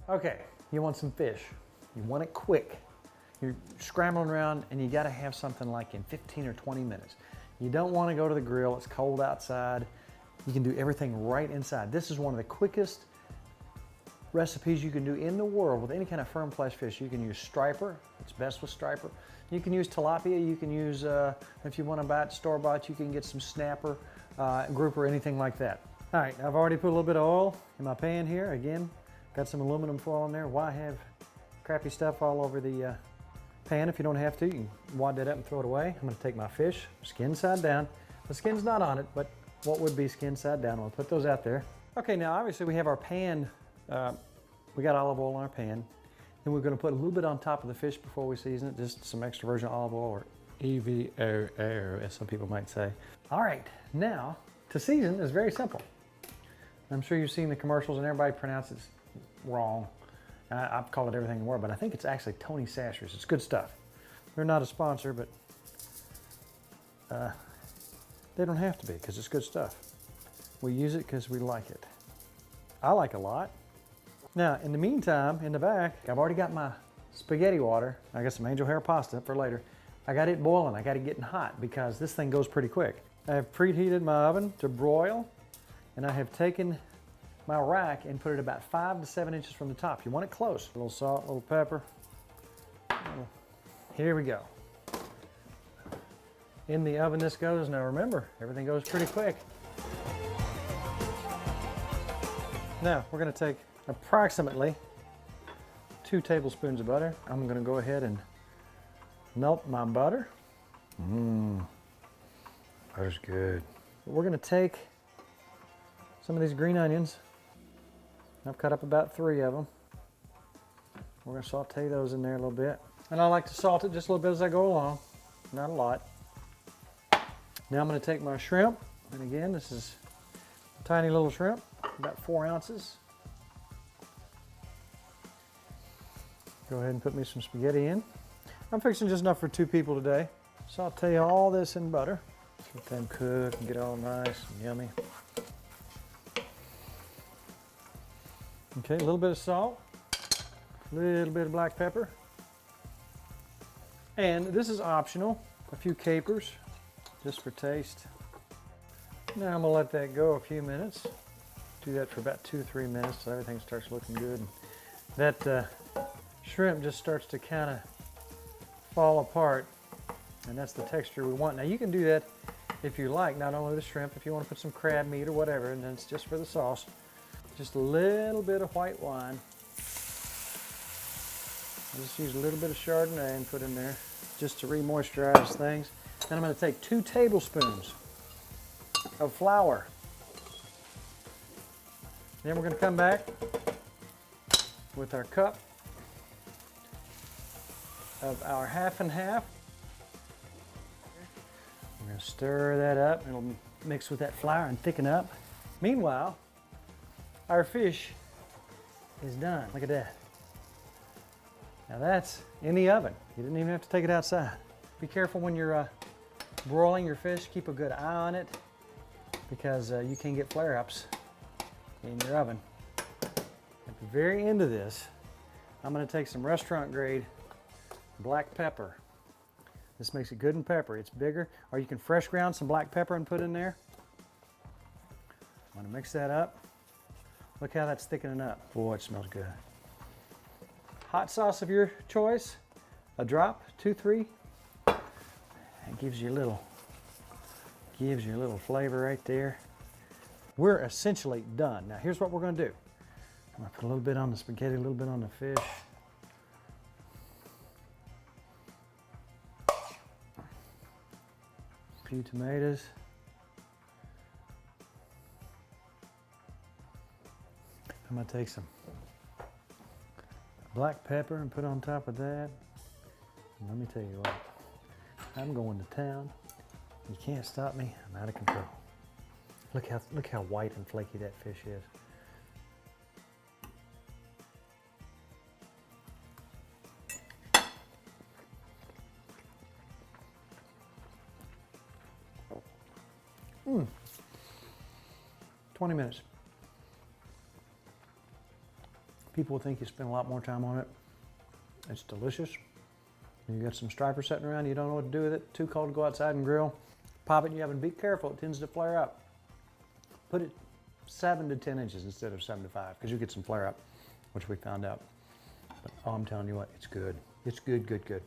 Okay, you want some fish. You want it quick. You're scrambling around and you gotta have something like in 15 or 20 minutes. You don't wanna go to the grill, it's cold outside. You can do everything right inside. This is one of the quickest recipes you can do in the world with any kind of firm flesh fish. You can use striper, it's best with striper. You can use tilapia, you can use, if you want to buy it store-bought, you can get some snapper, grouper, anything like that. All right, I've already put a little bit of oil in my pan here. Again, got some aluminum foil in there. Why have crappy stuff all over the pan if you don't have to? You can wad that up and throw it away. I'm gonna take my fish, skin side down. The skin's not on it, but what would be skin side down? I'll put those out there. Okay, now obviously we have our pan, we got olive oil in our pan. Then we're gonna put a little bit on top of the fish before we season it, just some extra virgin olive oil, or EVOO, as some people might say. All right, now to season is very simple. I'm sure you've seen the commercials and everybody pronounces it wrong. I've called it everything in the world, but I think it's actually Tony Sacher's. It's good stuff. They're not a sponsor, but they don't have to be because it's good stuff. We use it because we like it. I like it a lot. Now, in the meantime, in the back, I've already got my spaghetti water. I got some angel hair pasta for later. I got it boiling. I got it getting hot because this thing goes pretty quick. I have preheated my oven to broil, and I have taken my rack and put it about 5 to 7 inches from the top. You want it close. A little salt, a little pepper. Here we go. In the oven this goes. Now remember, everything goes pretty quick. Now, we're gonna take approximately 2 tablespoons of butter. I'm gonna go ahead and melt my butter. Butter's good. We're gonna take some of these green onions. I've cut up about 3 of them. We're gonna saute those in there a little bit. And I like to salt it just a little bit as I go along, not a lot. Now I'm gonna take my shrimp, and again, this is a tiny little shrimp, about 4 ounces. Go ahead and put me some spaghetti in. I'm fixing just enough for 2 people today. Saute all this in butter. Let them cook and get all nice and yummy. Okay, a little bit of salt, a little bit of black pepper. And this is optional, a few capers, just for taste. Now I'm gonna let that go a few minutes. Do that for about 2 or 3 minutes so everything starts looking good. That shrimp just starts to kind of fall apart, and that's the texture we want. Now you can do that if you like, not only the shrimp, if you want to put some crab meat or whatever, and then it's just for the sauce. Just a little bit of white wine. I'll just use a little bit of Chardonnay and put in there just to re-moisturize things. Then I'm going to take 2 tablespoons of flour. Then we're going to come back with our cup of our half and half. We're going to stir that up. It'll mix with that flour and thicken up. Meanwhile, our fish is done. Look at that. Now that's in the oven. You didn't even have to take it outside. Be careful when you're broiling your fish. Keep a good eye on it because you can get flare-ups in your oven. At the very end of this, I'm going to take some restaurant grade black pepper. This makes it good and peppery. It's bigger, or you can fresh ground some black pepper and put in there. I'm going to mix that up. Look how that's thickening up. Boy, it smells good. Hot sauce of your choice, a drop, 2, 3. That gives you a little flavor right there. We're essentially done. Now here's what we're going to do. I'm going to put a little bit on the spaghetti, a little bit on the fish. A few tomatoes. I'm going to take some black pepper and put on top of that. And let me tell you what, I'm going to town. You can't stop me. I'm out of control. Look how white and flaky that fish is. Mm. 20 minutes. People think you spend a lot more time on it. It's delicious. You got some striper sitting around, you don't know what to do with it, too cold to go outside and grill. Pop it in the oven, be careful, it tends to flare up. Put it 7 to 10 inches instead of 7 to 5, because you get some flare up, which we found out. But oh, I'm telling you what, it's good. It's good, good, good.